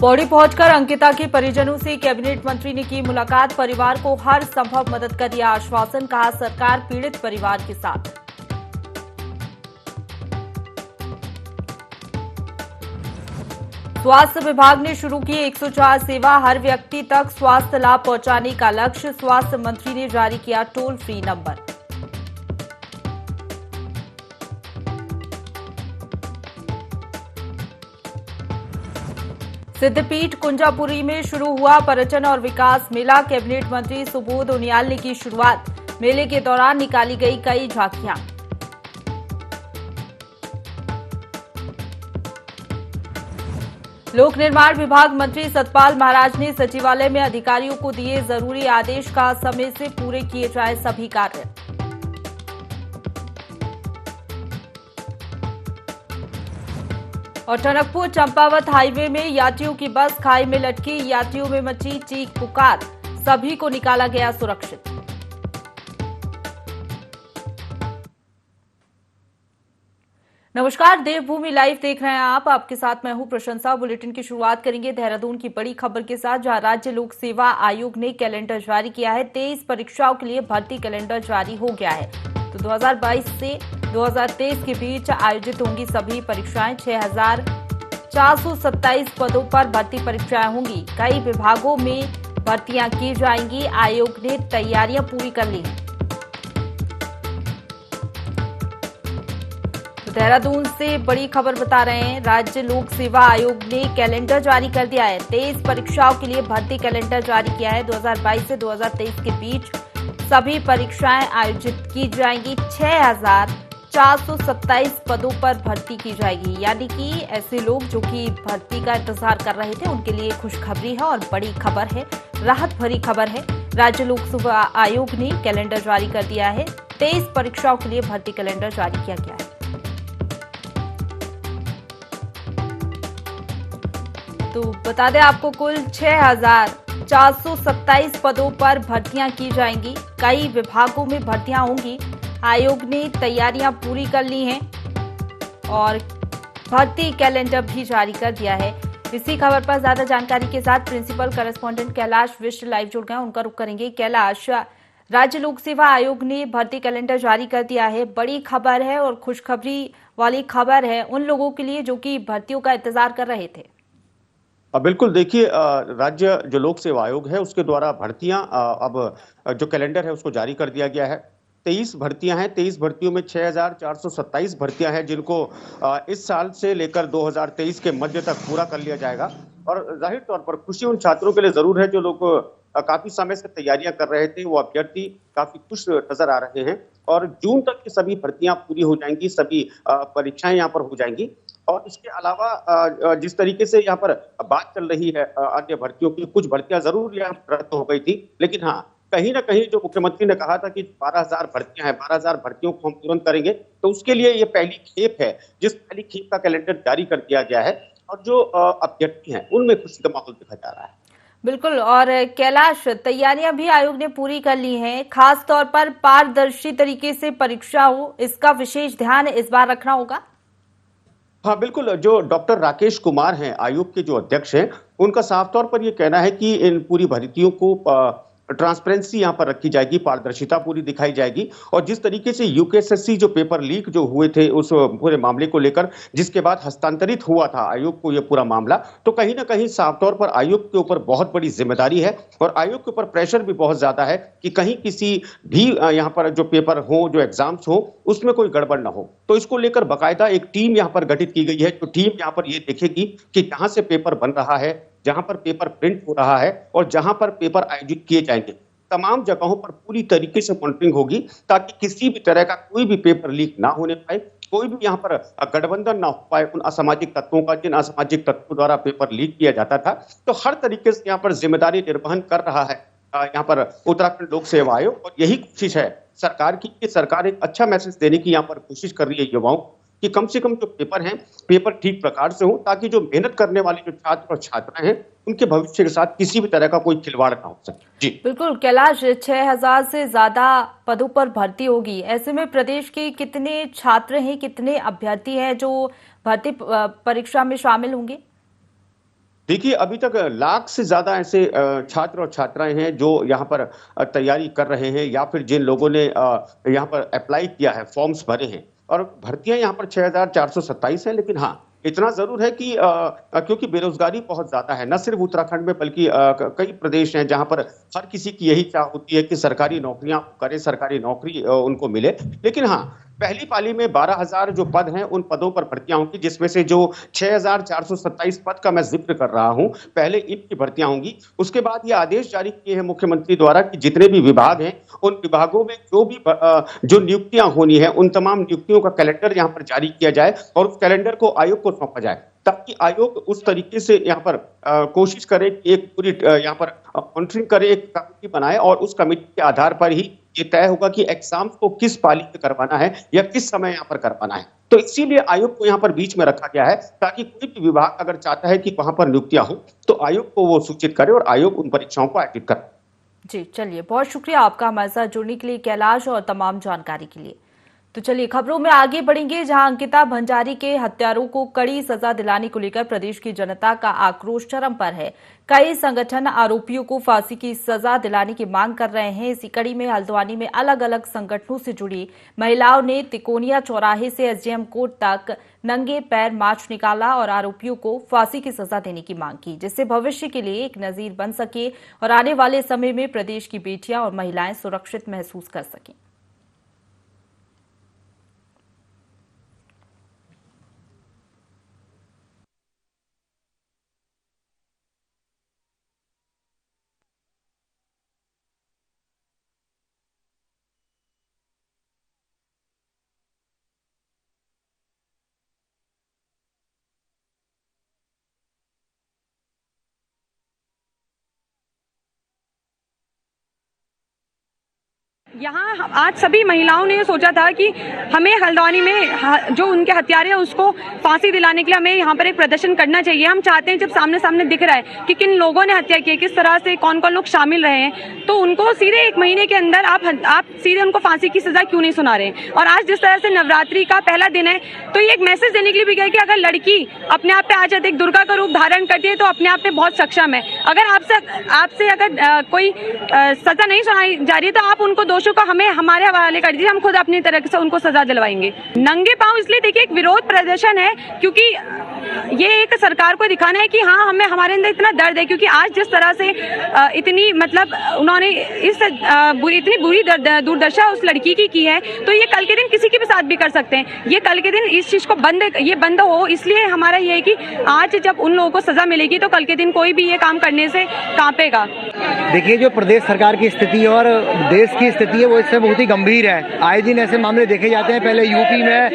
पौड़ी पहुंचकर अंकिता के परिजनों से कैबिनेट मंत्री ने की मुलाकात। परिवार को हर संभव मदद का दिया आश्वासन। कहा सरकार पीड़ित परिवार के साथ। स्वास्थ्य विभाग ने शुरू की 104 सेवा। हर व्यक्ति तक स्वास्थ्य लाभ पहुंचाने का लक्ष्य। स्वास्थ्य मंत्री ने जारी किया टोल फ्री नंबर। सिद्धपीठ कुंजापुरी में शुरू हुआ पर्यटन और विकास मेला। कैबिनेट मंत्री सुबोध उनियाल ने की शुरुआत। मेले के दौरान निकाली गई कई झांकियां। लोक निर्माण विभाग मंत्री सतपाल महाराज ने सचिवालय में अधिकारियों को दिए जरूरी आदेश। का समय से पूरे किए जाए सभी कार्य। और टनकपुर चंपावत हाईवे में यात्रियों की बस खाई में लटकी। यात्रियों में मची चीख पुकार। सभी को निकाला गया सुरक्षित। नमस्कार, देवभूमि लाइव देख रहे हैं आप। आपके साथ मैं हूं प्रशंसा। बुलेटिन की शुरुआत करेंगे देहरादून की बड़ी खबर के साथ, जहां राज्य लोक सेवा आयोग ने कैलेंडर जारी किया है। 23 परीक्षाओं के लिए भर्ती कैलेंडर जारी हो गया है। तो 2022 से 2023 के बीच आयोजित होंगी सभी परीक्षाएं। 6,427 पदों पर भर्ती परीक्षाएं होंगी। कई विभागों में भर्तियां की जाएंगी। आयोग ने तैयारियां पूरी कर ली हैं। देहरादून से बड़ी खबर बता रहे हैं, राज्य लोक सेवा आयोग ने कैलेंडर जारी कर दिया है। 23 परीक्षाओं के लिए भर्ती कैलेंडर जारी किया है। 2022 से 2023 के बीच सभी परीक्षाएं आयोजित की जाएंगी। 6,427 पदों पर भर्ती की जाएगी। यानी कि ऐसे लोग जो कि भर्ती का इंतजार कर रहे थे, उनके लिए खुशखबरी है और बड़ी खबर है, राहत भरी खबर है। राज्य लोक सेवा आयोग ने कैलेंडर जारी कर दिया है। 23 परीक्षाओं के लिए भर्ती कैलेंडर जारी किया गया है। तो बता दें आपको, कुल 6,427 पदों पर भर्तियां की जाएंगी। कई विभागों में भर्तियां होंगी। आयोग ने तैयारियां पूरी कर ली हैं और भर्ती कैलेंडर भी जारी कर दिया है। इसी खबर पर ज्यादा जानकारी के साथ principal correspondent Kailash Bisht live जुड़ गए हैं, उनका रुख करेंगे। कैलाश, राज्य लोक सेवा आयोग ने भर्ती कैलेंडर जारी कर दिया है। बड़ी खबर है और खुशखबरी वाली खबर है उन लोगों के लिए जो कि भर्तियों का इंतजार कर रहे थे। बिल्कुल, देखिए, राज्य जो लोक सेवा आयोग है उसके द्वारा भर्तियां अब जो कैलेंडर है उसको जारी कर दिया गया है। 23 भर्तियां हैं। 23 भर्तियों में 6,427 भर्तियां हैं, जिनको इस साल से लेकर 2023 के मध्य तक पूरा कर लिया जाएगा। और जाहिर तौर पर खुशी उन छात्रों के लिए जरूर है जो लोग काफी समय से तैयारियां कर रहे थे। वो अभ्यर्थी काफी खुश नजर आ रहे हैं और जून तक की सभी भर्तियां पूरी हो जाएंगी, सभी परीक्षाएं यहाँ पर हो जाएंगी। और इसके अलावा जिस तरीके से यहाँ पर बात चल रही है अन्य भर्तियों की, कुछ भर्तियां जरूर यहाँ रद्द हो गई थी, लेकिन हाँ, कहीं ना कहीं जो मुख्यमंत्री ने कहा था कि 12,000 भर्तियां हैं, 12,000 भर्तियों को हम तुरंत करेंगे, तो उसके लिए ये पहली खेप है, जिस पहली खेप का कैलेंडर जारी कर दिया गया है। और जो अभ्यर्थी हैं उनमें खुशी का माहौल दिखा जा रहा है। बिल्कुल। और कैलाश, तैयारियां भी आयोग ने पूरी कर ली हैं। खास तौर पर पारदर्शी तरीके से परीक्षा हो, इसका विशेष ध्यान इस बार रखना होगा। हाँ बिल्कुल, जो डॉक्टर राकेश कुमार हैं, आयोग के जो अध्यक्ष हैं, उनका साफ तौर पर यह कहना है कि इन पूरी भर्तियों को ट्रांसपेरेंसी यहाँ पर रखी जाएगी, पारदर्शिता पूरी दिखाई जाएगी। और जिस तरीके से यूकेएसएससी जो पेपर लीक जो हुए थे उस पूरे मामले को लेकर, जिसके बाद हस्तांतरित हुआ था आयोग को ये पूरा मामला, तो कहीं ना कहीं साफ तौर पर आयोग के ऊपर बहुत बड़ी जिम्मेदारी है और आयोग के ऊपर प्रेशर भी बहुत ज्यादा है कि कहीं किसी भी यहाँ पर जो पेपर हो, जो एग्जाम्स हो, उसमें कोई गड़बड़ ना हो। तो इसको लेकर बाकायदा एक टीम यहाँ पर गठित की गई है। जो टीम यहाँ पर ये देखेगी कि जहां से पेपर बन रहा है, जहां पर पेपर प्रिंट हो रहा है और जहां पर पेपर आयोजित किए जाएंगे, तमाम जगहों पर पूरी तरीके से मॉनिटरिंग होगी, ताकि किसी भी तरह का कोई भी पेपर लीक ना होने पाए, कोई भी यहाँ पर गठबंधन ना हो पाए उन असामाजिक तत्वों का, जिन असामाजिक तत्वों द्वारा पेपर लीक किया जाता था। तो हर तरीके से यहाँ पर जिम्मेदारी निर्वहन कर रहा है यहाँ पर उत्तराखंड लोक सेवा आयोग। और यही कोशिश है सरकार की कि सरकार एक अच्छा मैसेज देने की यहाँ पर कोशिश कर रही है युवाओं कि कम से कम जो पेपर हैं, पेपर ठीक प्रकार से हो, ताकि जो मेहनत करने वाले जो छात्र और छात्राएं हैं, उनके भविष्य के साथ किसी भी तरह का कोई खिलवाड़ ना हो सके। जी बिल्कुल कैलाश, 6,000 से ज्यादा पदों पर भर्ती होगी। ऐसे में प्रदेश के कितने छात्र हैं, कितने अभ्यर्थी हैं जो भर्ती परीक्षा में शामिल होंगे? देखिए, अभी तक लाख से ज़्यादा ऐसे छात्र और छात्राएँ हैं जो यहाँ पर तैयारी कर रहे हैं या फिर जिन लोगों ने यहाँ पर अप्लाई किया है, फॉर्म्स भरे हैं और भर्तियाँ यहाँ पर 6,427 हैं। लेकिन हाँ, इतना ज़रूर है कि क्योंकि बेरोज़गारी बहुत ज़्यादा है, न सिर्फ़ उत्तराखंड में बल्कि कई प्रदेश हैं जहाँ पर हर किसी की यही चाह होती है कि सरकारी नौकरियाँ करें, सरकारी नौकरी उनको मिले। लेकिन हाँ, पहली पाली में 12,000 जो पद हैं, उन पदों पर भर्तियाँ होंगी, जिसमें से जो 6,427 पद का मैं ज़िक्र कर रहा हूँ, पहले इनकी भर्तियाँ होंगी। उसके बाद ये आदेश जारी किए हैं मुख्यमंत्री द्वारा कि जितने भी विभाग हैं, उन विभागों में जो नियुक्तियाँ होनी है, उन तमाम नियुक्तियों का कैलेंडर यहाँ पर जारी किया जाए और उस कैलेंडर को आयोग को सौंपा जाए, ताकि आयोग उस तरीके से यहाँ पर कोशिश करे कि एक पूरी यहाँ पर मॉनिटरिंग करे, एक कमेटी बनाए और उस कमेटी के आधार पर ही ये तय होगा कि एग्जाम को किस पाली में करवाना है या किस समय यहाँ पर करवाना है। तो इसीलिए आयोग को यहाँ पर बीच में रखा गया है, ताकि कोई भी विभाग अगर चाहता है कि वहां पर नियुक्तियां हो तो आयोग को वो सूचित करे और आयोग उन परीक्षाओं को आयोजित करे। जी, चलिए, बहुत शुक्रिया आपका हमारे साथ जुड़ने के लिए कैलाश, और तमाम जानकारी के लिए। तो चलिए खबरों में आगे बढ़ेंगे, जहां अंकिता भंडारी के हत्यारों को कड़ी सजा दिलाने को लेकर प्रदेश की जनता का आक्रोश चरम पर है। कई संगठन आरोपियों को फांसी की सजा दिलाने की मांग कर रहे हैं। इसी कड़ी में हल्द्वानी में अलग अलग संगठनों से जुड़ी महिलाओं ने तिकोनिया चौराहे से एसडीएम कोर्ट तक नंगे पैर मार्च निकाला और आरोपियों को फांसी की सजा देने की मांग की, जिससे भविष्य के लिए एक नजीर बन सके और आने वाले समय में प्रदेश की बेटियां और महिलाएं सुरक्षित महसूस कर सकें। यहाँ आज सभी महिलाओं ने सोचा था कि हमें हल्द्वानी में जो उनके हत्यारे हैं उसको फांसी दिलाने के लिए हमें यहाँ पर एक प्रदर्शन करना चाहिए। हम चाहते हैं, जब सामने सामने दिख रहा है कि किन लोगों ने हत्या की, किस तरह से कौन कौन लोग शामिल रहे हैं, तो उनको सीधे 1 महीने के अंदर आप सीधे उनको फांसी की सजा क्यों नहीं सुना रहे। और आज जिस तरह से नवरात्रि का पहला दिन है, तो ये एक मैसेज देने के लिए भी गया कि अगर लड़की अपने आप पे आ जाती है, एक दुर्गा का रूप धारण करती है, तो अपने आप में बहुत सक्षम है। अगर आपसे अगर कोई सजा नहीं सुनाई जा रही है, तो आप उनको दोषों को हमें हमारे हवाले कर दीजिए, हम खुद अपनी तरह से उनको सजा दिलवाएंगे। नंगे पांव इसलिए देखिए एक विरोध प्रदर्शन है, क्योंकि ये एक सरकार को दिखाना है कि हाँ, हमें हमारे अंदर इतना दर्द है। क्योंकि आज जिस तरह से इतनी मतलब उन्होंने इतनी बुरी दुर्दशा उस लड़की की है, तो ये कल के दिन किसी के भी साथ भी कर सकते हैं। ये कल के दिन इस चीज को बंद हो, इसलिए हमारा ये है कि आज जब उन लोगों को सजा मिलेगी, तो कल के दिन कोई भी ये काम करने से कांपेगा। देखिए, जो प्रदेश सरकार की स्थिति और देश की स्थिति है वो इससे बहुत ही गंभीर है। आए दिन ऐसे मामले देखे जाते हैं, पहले यूपी में,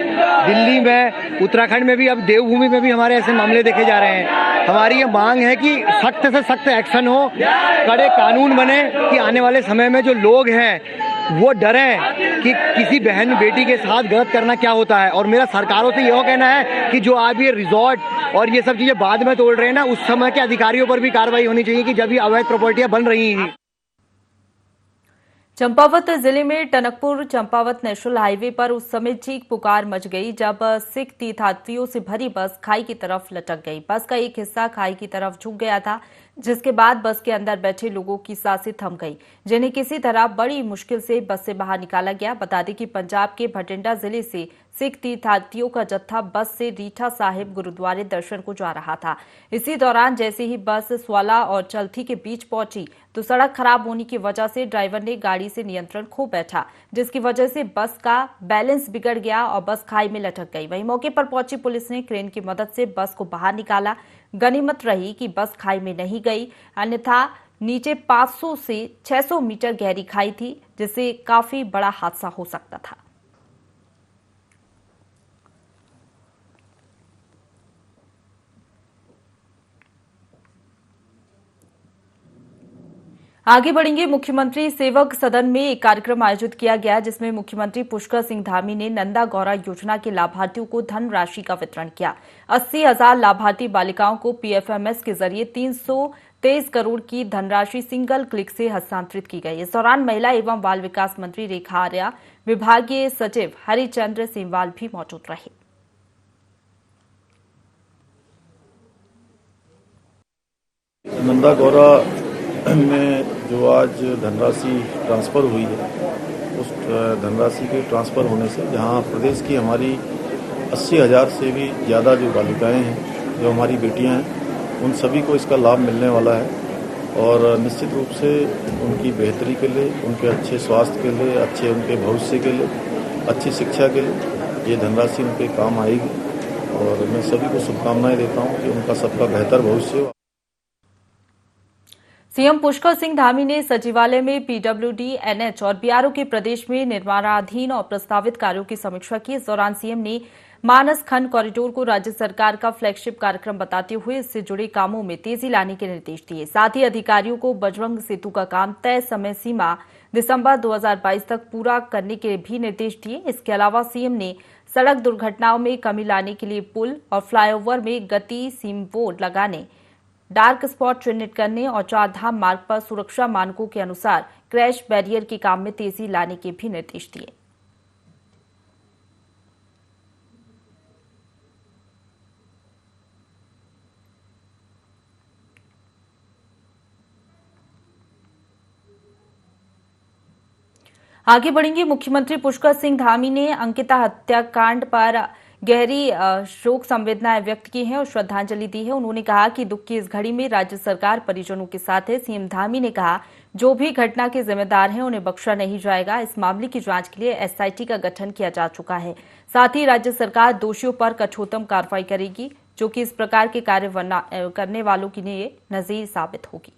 दिल्ली में, उत्तराखंड में भी, अब देवभूमि में भी हमारे ऐसे मामले देखे जा रहे हैं। हमारी ये मांग है कि सख्त से सख्त एक्शन हो, कड़े कानून बने, कि आने वाले समय में जो लोग हैं वो डरें कि किसी बहन बेटी के साथ गलत करना क्या होता है। और मेरा सरकारों से यह कहना है कि जो आप ये रिजॉर्ट और ये सब चीजें बाद में तोड़ रहे हैं ना, उस समय के अधिकारियों पर भी कार्रवाई होनी चाहिए कि जब ये अवैध प्रॉपर्टियां बन रही हैं। चंपावत जिले में टनकपुर चंपावत नेशनल हाईवे पर उस समय चीख पुकार मच गई जब सिख तीर्थयात्रियों से भरी बस खाई की तरफ लटक गई। बस का एक हिस्सा खाई की तरफ झुक गया था, जिसके बाद बस के अंदर बैठे लोगों की सांसें थम गई, जिन्हें किसी तरह बड़ी मुश्किल से बस से बाहर निकाला गया। बता दें कि पंजाब के भटिंडा जिले से सिख तीर्थयात्रियों का जत्था बस से रीठा साहिब गुरुद्वारे दर्शन को जा रहा था। इसी दौरान जैसे ही बस स्वाला और चलथी के बीच पहुंची, तो सड़क खराब होने की वजह से ड्राइवर ने गाड़ी से नियंत्रण खो बैठा, जिसकी वजह से बस का बैलेंस बिगड़ गया और बस खाई में लटक गई। वहीं मौके पर पहुंची पुलिस ने क्रेन की मदद से बस को बाहर निकाला। गनीमत रही कि बस खाई में नहीं गई, अन्यथा नीचे 500 से 600 मीटर गहरी खाई थी, जिससे काफी बड़ा हादसा हो सकता था। आगे बढ़ेंगे। मुख्यमंत्री सेवक सदन में एक कार्यक्रम आयोजित किया गया, जिसमें मुख्यमंत्री पुष्कर सिंह धामी ने नंदा गौरा योजना के लाभार्थियों को धनराशि का वितरण किया। 80,000 लाभार्थी बालिकाओं को पीएफएमएस के जरिए 323 करोड़ की धनराशि सिंगल क्लिक से हस्तांतरित की गई। इस दौरान महिला एवं बाल विकास मंत्री रेखा आर्या, विभागीय सचिव हरिचंद्र सेमवाल भी मौजूद रहे। नंदा गौरा में जो आज धनराशि ट्रांसफ़र हुई है, उस धनराशि के ट्रांसफ़र होने से जहां प्रदेश की हमारी 80,000 से भी ज़्यादा जो बालिकाएं हैं, जो हमारी बेटियां हैं, उन सभी को इसका लाभ मिलने वाला है और निश्चित रूप से उनकी बेहतरी के लिए, उनके अच्छे स्वास्थ्य के लिए, अच्छे उनके भविष्य के लिए, अच्छी शिक्षा के लिए ये धनराशि उनके काम आएगी और मैं सभी को शुभकामनाएं देता हूं कि उनका सबका बेहतर भविष्य हो। सीएम पुष्कर सिंह धामी ने सचिवालय में पीडब्ल्यूडी, एनएच और बीआरओ के प्रदेश में निर्माणाधीन और प्रस्तावित कार्यों की समीक्षा की। इस दौरान सीएम ने मानस खंड कॉरिडोर को राज्य सरकार का फ्लैगशिप कार्यक्रम बताते हुए इससे जुड़े कामों में तेजी लाने के निर्देश दिए। साथ ही अधिकारियों को बजरंग सेतु का काम तय समय सीमा दिसंबर 2022 तक पूरा करने के भी निर्देश दिए। इसके अलावा सीएम ने सड़क दुर्घटनाओं में कमी लाने के लिए पुल और फ्लाईओवर में गति सीमबोर्ड लगाने, डार्क स्पॉट चिन्हित करने और चारधाम मार्ग पर सुरक्षा मानकों के अनुसार क्रैश बैरियर के काम में तेजी लाने के भी निर्देश दिए। आगे बढ़ेंगे। मुख्यमंत्री पुष्कर सिंह धामी ने अंकिता हत्याकांड पर गहरी शोक संवेदनाएं व्यक्त की हैं और श्रद्धांजलि दी है। उन्होंने कहा कि दुख की इस घड़ी में राज्य सरकार परिजनों के साथ है। सीएम धामी ने कहा, जो भी घटना के जिम्मेदार हैं उन्हें बख्शा नहीं जाएगा। इस मामले की जांच के लिए एसआईटी का गठन किया जा चुका है। साथ ही राज्य सरकार दोषियों पर कठोरतम कार्रवाई करेगी, जो कि इस प्रकार के कार्य करने वालों के लिए नजीर साबित होगी।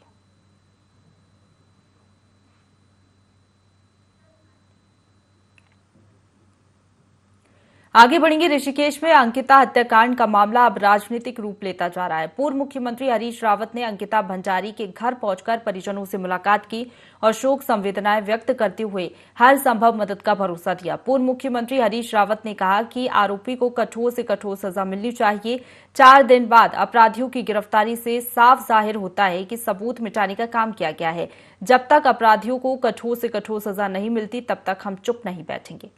आगे बढ़ेंगे। ऋषिकेश में अंकिता हत्याकांड का मामला अब राजनीतिक रूप लेता जा रहा है। पूर्व मुख्यमंत्री हरीश रावत ने अंकिता भंडारी के घर पहुंचकर परिजनों से मुलाकात की और शोक संवेदनाएं व्यक्त करते हुए हर संभव मदद का भरोसा दिया। पूर्व मुख्यमंत्री हरीश रावत ने कहा कि आरोपी को कठोर से कठोर सजा मिलनी चाहिए। 4 दिन बाद अपराधियों की गिरफ्तारी से साफ जाहिर होता है कि सबूत मिटाने का काम किया गया है। जब तक अपराधियों को कठोर से कठोर सजा नहीं मिलती, तब तक हम चुप नहीं बैठेंगे।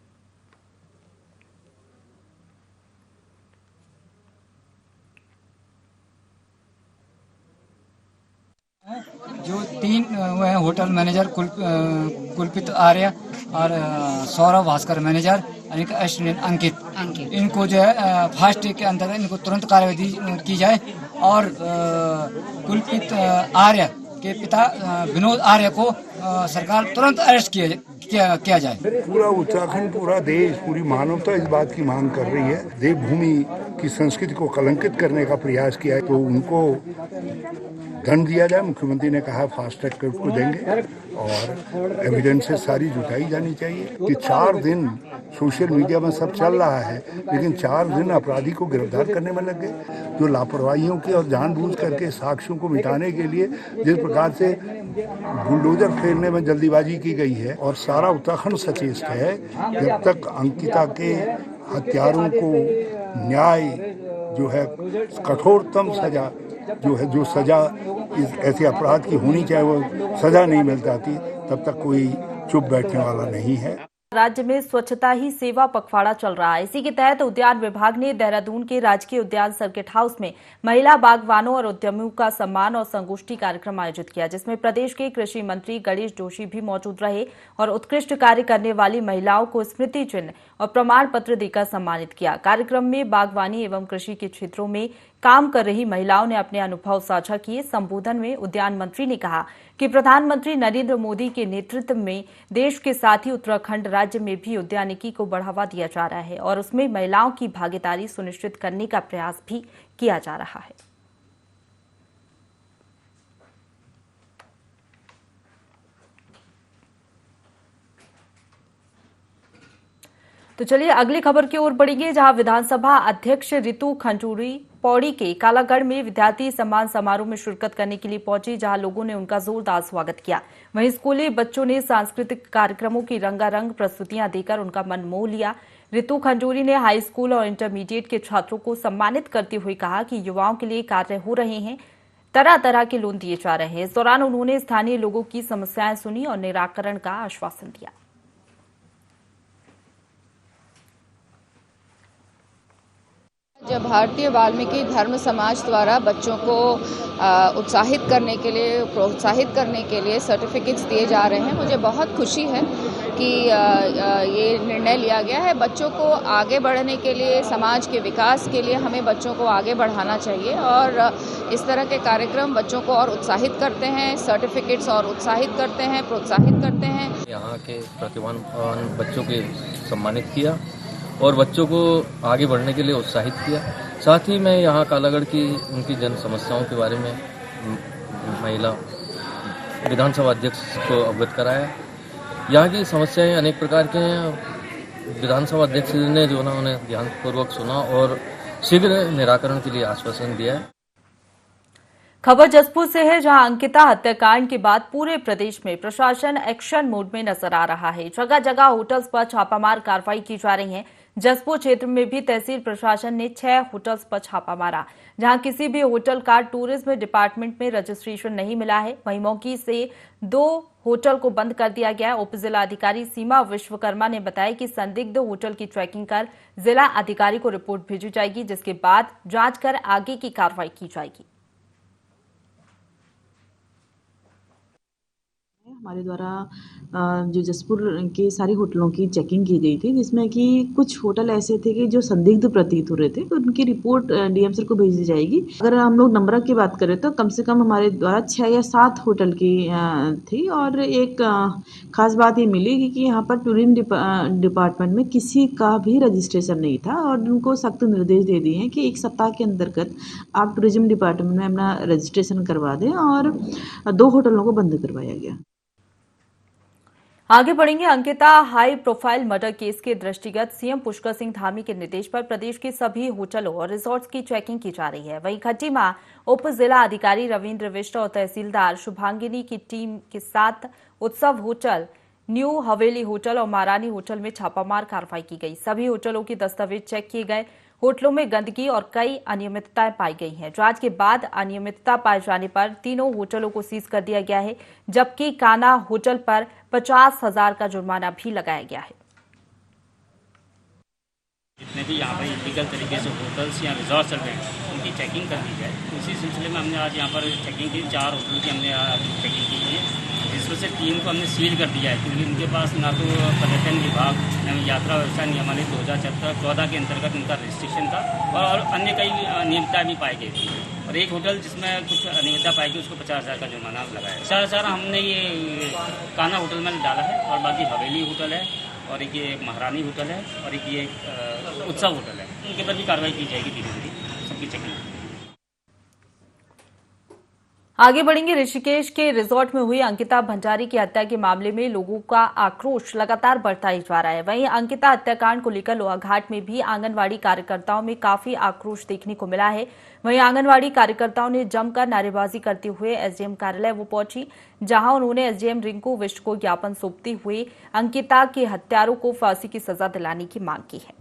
जो 3 वो है होटल मैनेजर कुलपित आर्य और सौरभ भास्कर मैनेजर, असिस्टेंट अंकित, इनको जो है फास्ट ट्रैक के अंतर्गत इनको तुरंत कार्रवाई की जाए और कुलपित आर्य के पिता विनोद आर्य को सरकार तुरंत अरेस्ट किया जाए। पूरा उत्तराखंड, पूरा देश, पूरी मानवता इस बात की मांग कर रही है। देवभूमि की संस्कृति को कलंकित करने का प्रयास किया है तो उनको दंड दिया जाए। मुख्यमंत्री ने कहा फास्ट ट्रैक कोर्ट को देंगे और एविडेंसेस सारी जुटाई जानी चाहिए कि 4 दिन सोशल मीडिया में सब चल रहा है, लेकिन 4 दिन अपराधी को गिरफ्तार करने में लग गए। जो लापरवाहियों की और जानबूझ करके साक्ष्यों को मिटाने के लिए जिस प्रकार से बुलडोजर फेरने में जल्दीबाजी की गई है और सारा उत्तराखंड सचेत है, जब तक अंकिता के हत्यारों को न्याय जो है कठोरतम सजा जो है, जो सजा इस ऐसे अपराध की होनी चाहिए, वो सजा नहीं मिल जाती, तब तक कोई चुप बैठने वाला नहीं है। राज्य में स्वच्छता ही सेवा पखवाड़ा चल रहा है। इसी के तहत उद्यान विभाग ने देहरादून के राजकीय उद्यान सर्किट हाउस में महिला बागवानों और उद्यमियों का सम्मान और संगोष्ठी कार्यक्रम आयोजित किया, जिसमें प्रदेश के कृषि मंत्री गणेश जोशी भी मौजूद रहे और उत्कृष्ट कार्य करने वाली महिलाओं को स्मृति चिन्ह और प्रमाण पत्र देकर सम्मानित किया। कार्यक्रम में बागवानी एवं कृषि के क्षेत्रों में काम कर रही महिलाओं ने अपने अनुभव साझा किए। संबोधन में उद्यान मंत्री ने कहा कि प्रधानमंत्री नरेंद्र मोदी के नेतृत्व में देश के साथ ही उत्तराखंड राज्य में भी उद्यानिकी को बढ़ावा दिया जा रहा है और उसमें महिलाओं की भागीदारी सुनिश्चित करने का प्रयास भी किया जा रहा है। तो चलिए अगली खबर की ओर बढ़ेंगे, जहां विधानसभा अध्यक्ष रितु खंडूरी पौड़ी के कालागढ़ में विद्यार्थी सम्मान समारोह में शिरकत करने के लिए पहुंची, जहां लोगों ने उनका जोरदार स्वागत किया। वहीं स्कूली बच्चों ने सांस्कृतिक कार्यक्रमों की रंगारंग प्रस्तुतियां देकर उनका मन मोह लिया। रितु खंडूरी ने हाई स्कूल और इंटरमीडिएट के छात्रों को सम्मानित करते हुए कहा कि युवाओं के लिए कार्य हो रहे हैं, तरह तरह के लोन दिए जा रहे हैं। इस दौरान उन्होंने स्थानीय लोगों की समस्याएं सुनी और निराकरण का आश्वासन दिया। भारतीय वाल्मीकि धर्म समाज द्वारा बच्चों को उत्साहित करने के लिए, प्रोत्साहित करने के लिए सर्टिफिकेट्स दिए जा रहे हैं। मुझे बहुत खुशी है कि ये निर्णय लिया गया है। बच्चों को आगे बढ़ने के लिए, समाज के विकास के लिए हमें बच्चों को आगे बढ़ाना चाहिए और इस तरह के कार्यक्रम बच्चों को और उत्साहित करते हैं, सर्टिफिकेट्स और उत्साहित करते हैं, प्रोत्साहित करते हैं। यहाँ के प्रतिभावान बच्चों के सम्मानित किया और बच्चों को आगे बढ़ने के लिए उत्साहित किया। साथ ही मैं यहाँ कालागढ़ की उनकी जन समस्याओं के बारे में महिला विधानसभा अध्यक्ष को अवगत कराया। यहाँ की समस्याएं अनेक प्रकार के हैं। विधानसभा अध्यक्ष ने जो ना उन्हें ध्यानपूर्वक सुना और शीघ्र निराकरण के लिए आश्वासन दिया है। खबर जसपुर से है, जहां अंकिता हत्याकांड के बाद पूरे प्रदेश में प्रशासन एक्शन मोड में नजर आ रहा है। जगह जगह होटल्स पर छापामार कार्रवाई की जा रही है। जसपुर क्षेत्र में भी तहसील प्रशासन ने 6 होटल्स पर छापा मारा, जहां किसी भी होटल का टूरिज्म डिपार्टमेंट में रजिस्ट्रेशन नहीं मिला है। वहीं मौके से 2 होटल को बंद कर दिया गया। उप जिला अधिकारी सीमा विश्वकर्मा ने बताया कि संदिग्ध होटल की ट्रैकिंग कर जिला अधिकारी को रिपोर्ट भेजी जाएगी, जिसके बाद जांच कर आगे की कार्रवाई की जाएगी। हमारे द्वारा जो जसपुर के सारे होटलों की चेकिंग की गई थी, जिसमें कि कुछ होटल ऐसे थे कि जो संदिग्ध प्रतीत हो रहे थे, तो उनकी रिपोर्ट डीएम सर को भेजी जाएगी। अगर हम लोग नंबर की बात करें तो कम से कम हमारे द्वारा 6 या 7 होटल की थी। और एक खास बात ये मिली कि यहाँ पर टूरिज्म डिपार्टमेंट में किसी का भी रजिस्ट्रेशन नहीं था और उनको सख्त निर्देश दे दिए हैं कि 1 सप्ताह के अंतर्गत आप टूरिज्म डिपार्टमेंट में अपना रजिस्ट्रेशन करवा दें। और 2 होटलों को बंद करवाया गया। आगे बढ़ेंगे। Ankita high profile murder case के दृष्टिगत सीएम पुष्कर सिंह धामी के निर्देश पर प्रदेश के सभी होटलों और रिसोर्ट्स की चेकिंग की जा रही है। वहीं खटीमा उप जिला अधिकारी रविंद्र विष्ट और तहसीलदार शुभांगिनी की टीम के साथ उत्सव होटल, न्यू हवेली होटल और महारानी होटल में छापामार कार्रवाई की गई। सभी होटलों के दस्तावेज चेक किए गए। होटलों में गंदगी और कई अनियमितताएं पाई गई हैं। जांच के बाद अनियमितता पाए जाने पर तीनों होटलों को सीज कर दिया गया है, जबकि काना होटल पर 50,000 का जुर्माना भी लगाया गया है। जितने भी यहाँ पर इलीगल तरीके से होटल्स या रिजॉर्ट चल रहे हैं, उनकी चेकिंग कर दी जाए। उसी सिलसिले में हमने आज यहाँ पर चेकिंग की। 4 होटल की हमने चेकिंग की है, जिसमें से 3 को हमने सील कर दिया है, क्योंकि उनके पास ना तो पर्यटन विभाग यात्रा व्यवस्था नियमावली 2014 के अंतर्गत उनका रजिस्ट्रेशन था और अन्य कई अनियमितता भी पाई गई थी। और एक होटल जिसमें कुछ अनियमितता पाई गई, उसको 50,000 का जुर्माना लगाया। 4 हमने ये काना होटल में डाला है और बाकी हवेली होटल है और एक ये महारानी होटल है और एक ये उत्सव होटल है। उनके पर भी कार्रवाई की जाएगी धीरे धीरे, सबकी चेकिंग। आगे बढ़ेंगे। ऋषिकेश के रिजॉर्ट में हुई अंकिता भंडारी की हत्या के मामले में लोगों का आक्रोश लगातार बढ़ता ही जा रहा है। वहीं अंकिता हत्याकांड को लेकर लोहाघाट में भी आंगनवाड़ी कार्यकर्ताओं में काफी आक्रोश देखने को मिला है। वहीं आंगनवाड़ी कार्यकर्ताओं ने जमकर नारेबाजी करते हुए एसडीएम कार्यालय वो पहुंची, जहां उन्होंने एसडीएम रिंकू विष्ट को ज्ञापन सौंपते हुए अंकिता के हत्यारों को फांसी की सजा दिलाने की मांग की है।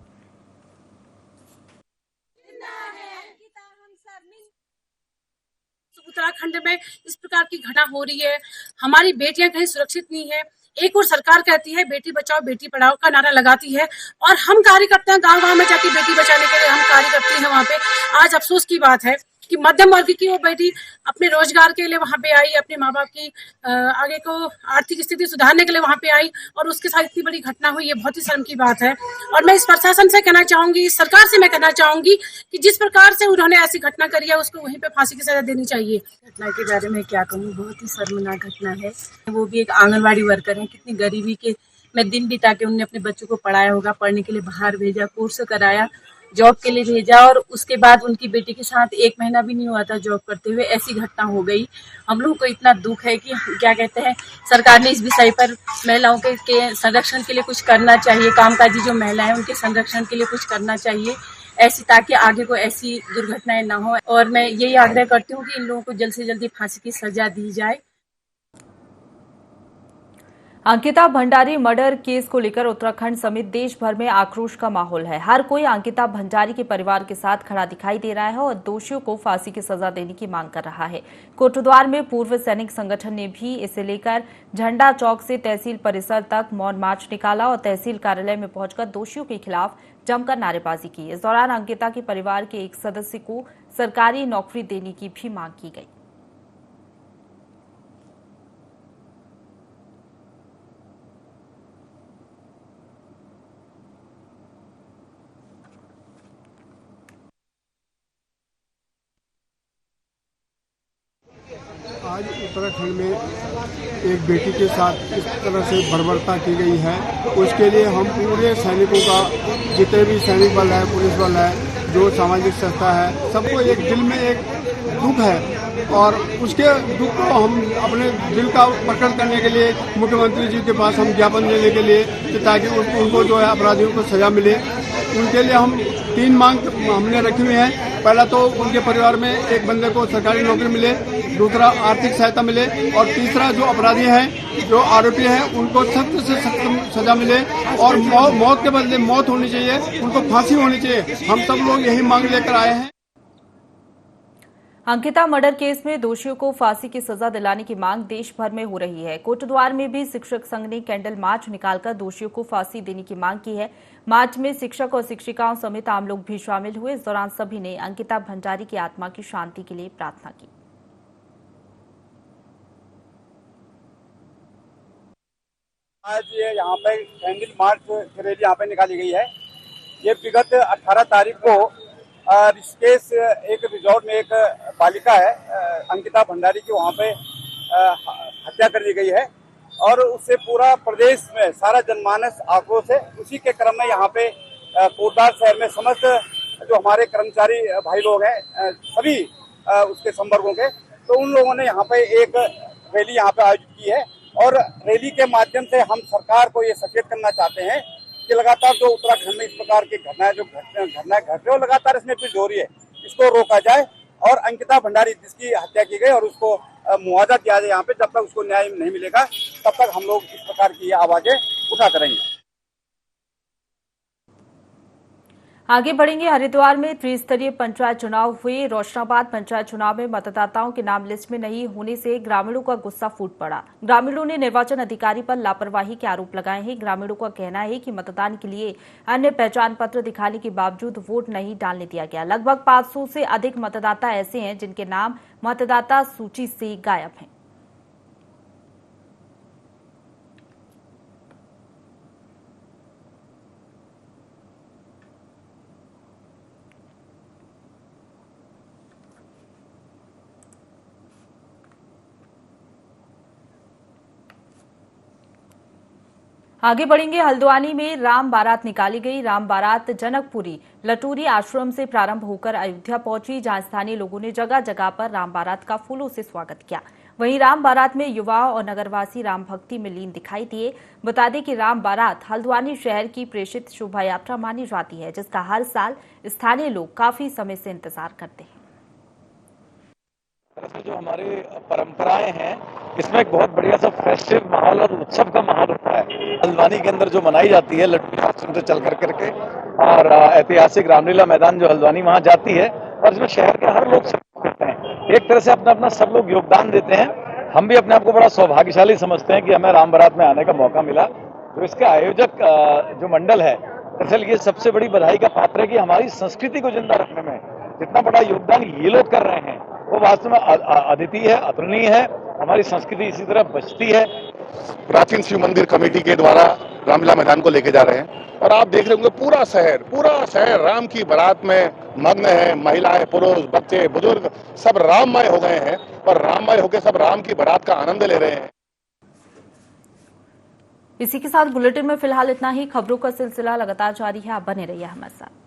उत्तराखंड में इस प्रकार की घटना हो रही है, हमारी बेटियां कहीं सुरक्षित नहीं है। एक और सरकार कहती है बेटी बचाओ बेटी पढ़ाओ का नारा लगाती है और हम कार्य करते हैं गांव-गांव में जाके बेटी बचाने के लिए हम कार्य करते हैं। वहां पे आज अफसोस की बात है कि मध्यम वर्ग की वो बेटी अपने रोजगार के लिए वहां पे आई, अपने माँ बाप की आगे को आर्थिक स्थिति सुधारने के लिए वहां पे आई और उसके साथ इतनी बड़ी घटना हुई। ये बहुत ही शर्म की बात है और मैं इस प्रशासन से कहना चाहूंगी, इस सरकार से मैं कहना चाहूंगी कि जिस प्रकार से उन्होंने ऐसी घटना करी है उसको वहीं पे फांसी की सजा देनी चाहिए। घटना के बारे में क्या कहूँ, बहुत ही शर्मनाक घटना है। वो भी एक आंगनबाड़ी वर्कर है, कितनी गरीबी के में दिन बिता के उन्होंने अपने बच्चों को पढ़ाया होगा, पढ़ने के लिए बाहर भेजा, कोर्स कराया, जॉब के लिए भेजा और उसके बाद उनकी बेटी के साथ 1 महीना भी नहीं हुआ था जॉब करते हुए ऐसी घटना हो गई। हम लोगों को इतना दुख है कि क्या कहते हैं, सरकार ने इस विषय पर महिलाओं के संरक्षण के लिए कुछ करना चाहिए। कामकाजी जो महिलाएं हैं उनके संरक्षण के लिए कुछ करना चाहिए ऐसी, ताकि आगे को ऐसी दुर्घटनाएं ना हो। और मैं यही आग्रह करती हूँ कि इन लोगों को जल्द से जल्दी फांसी की सजा दी जाए। अंकिता भंडारी मर्डर केस को लेकर उत्तराखंड समेत देश भर में आक्रोश का माहौल है। हर कोई अंकिता भंडारी के परिवार के साथ खड़ा दिखाई दे रहा है और दोषियों को फांसी की सजा देने की मांग कर रहा है। कोटद्वार में पूर्व सैनिक संगठन ने भी इसे लेकर झंडा चौक से तहसील परिसर तक मौन मार्च निकाला और तहसील कार्यालय में पहुंचकर दोषियों के खिलाफ जमकर नारेबाजी की। इस दौरान अंकिता के परिवार के एक सदस्य को सरकारी नौकरी देने की भी मांग की गई। आज उत्तराखंड में एक बेटी के साथ इस तरह से बर्बरता की गई है, उसके लिए हम पूरे सैनिकों का, जितने भी सैनिक बल है, पुलिस बल है, जो सामाजिक संस्था है, सबको एक दिल में एक दुख है और उसके दुख को हम अपने दिल का प्रकट करने के लिए मुख्यमंत्री जी के पास हम ज्ञापन देने के लिए कि ताकि उनको जो है अपराधियों को सजा मिले, उनके लिए हम 3 मांग हमने रखी हुई है। पहला तो उनके परिवार में एक बंदे को सरकारी नौकरी मिले, दूसरा आर्थिक सहायता मिले और तीसरा जो अपराधी हैं, जो आरोपी हैं, उनको सख्त से सख्त सजा मिले और मौत के बदले मौत होनी चाहिए, उनको फांसी होनी चाहिए। हम सब लोग यही मांग लेकर आए हैं। अंकिता मर्डर केस में दोषियों को फांसी की सजा दिलाने की मांग देश भर में हो रही है। कोटद्वार में भी शिक्षक संघ ने कैंडल मार्च निकालकर दोषियों को फांसी देने की मांग की है। मार्च में शिक्षक और शिक्षिकाओं समेत आम लोग भी शामिल हुए। इस दौरान सभी ने अंकिता भंडारी की आत्मा की शांति के लिए प्रार्थना की। आज यहाँ पे कैंडल मार्च रैली यहाँ पे निकाली गई है। ये विगत 18 तारीख को ऋषिकेश एक रिजॉर्ट में एक बालिका है अंकिता भंडारी की, वहाँ पे हत्या कर दी गई है और उससे पूरा प्रदेश में सारा जनमानस आक्रोश है। उसी के क्रम में यहाँ पे कोटद्वार शहर में समस्त जो हमारे कर्मचारी भाई लोग हैं, सभी उसके संवर्गों के, तो उन लोगों ने यहाँ पे एक रैली यहाँ पे आयोजित की है और रैली के माध्यम से हम सरकार को ये सचेत करना चाहते हैं कि लगातार जो उत्तराखंड में इस प्रकार की घटनाएं घट रही है, लगातार इसमें पीड़ हो रही है, इसको रोका जाए और अंकिता भंडारी जिसकी हत्या की गई और उसको मुआवजा दिया जाए। यहाँ पे जब तक उसको न्याय नहीं मिलेगा तब तक हम लोग इस प्रकार की आवाजें उठाते रहेंगे। आगे बढ़ेंगे। हरिद्वार में त्रिस्तरीय पंचायत चुनाव हुए। रोशनाबाद पंचायत चुनाव में मतदाताओं के नाम लिस्ट में नहीं होने से ग्रामीणों का गुस्सा फूट पड़ा। ग्रामीणों ने निर्वाचन अधिकारी पर लापरवाही के आरोप लगाए हैं। ग्रामीणों का कहना है कि मतदान के लिए अन्य पहचान पत्र दिखाने के बावजूद वोट नहीं डालने दिया गया। लगभग 500 से अधिक मतदाता ऐसे हैं जिनके नाम मतदाता सूची से गायब हैं। आगे बढ़ेंगे। हल्द्वानी में राम बारात निकाली गई। राम बारात जनकपुरी लटूरी आश्रम से प्रारंभ होकर अयोध्या पहुंची, जहां स्थानीय लोगों ने जगह जगह पर राम बारात का फूलों से स्वागत किया। वहीं राम बारात में युवाओं और नगरवासी राम भक्ति में लीन दिखाई दिए। बता दें कि राम बारात हल्द्वानी शहर की प्रेषित शोभा यात्रा मानी जाती है, जिसका हर साल स्थानीय लोग काफी समय से इंतजार करते हैं। जो हमारी परंपराएं हैं, इसमें एक बहुत बढ़िया सा फेस्टिव माहौल और उत्सव का माहौल होता है। हल्द्वानी के अंदर जो मनाई जाती है लट्टू आश्रम से चल करके और ऐतिहासिक रामलीला मैदान जो हल्द्वानी वहां जाती है और इसमें शहर के हर लोग करते हैं। एक तरह से अपना अपना सब लोग योगदान देते हैं। हम भी अपने आप को बड़ा सौभाग्यशाली समझते हैं कि हमें राम बारात में आने का मौका मिला। जो इसके आयोजक जो मंडल है, दरअसल ये सबसे बड़ी बधाई का पात्र है कि हमारी संस्कृति को जिंदा रखने में जितना बड़ा योगदान ये लोग कर रहे हैं वो वास्तव में अद्वितीय है, अतुलनीय है। हमारी संस्कृति इसी तरह बचती है। प्राचीन शिव मंदिर कमेटी के द्वारा रामलीला मैदान को लेके जा रहे हैं और आप देख रहे होंगे पूरा शहर राम की बारात में मग्न है। महिलाएं, पुरुष, बच्चे, बुजुर्ग सब राममय हो गए हैं और राममय होकर सब राम की बारात का आनंद ले रहे हैं। इसी के साथ बुलेटिन में फिलहाल इतना ही। खबरों का सिलसिला लगातार जारी है, आप बने रहिए हमारे साथ।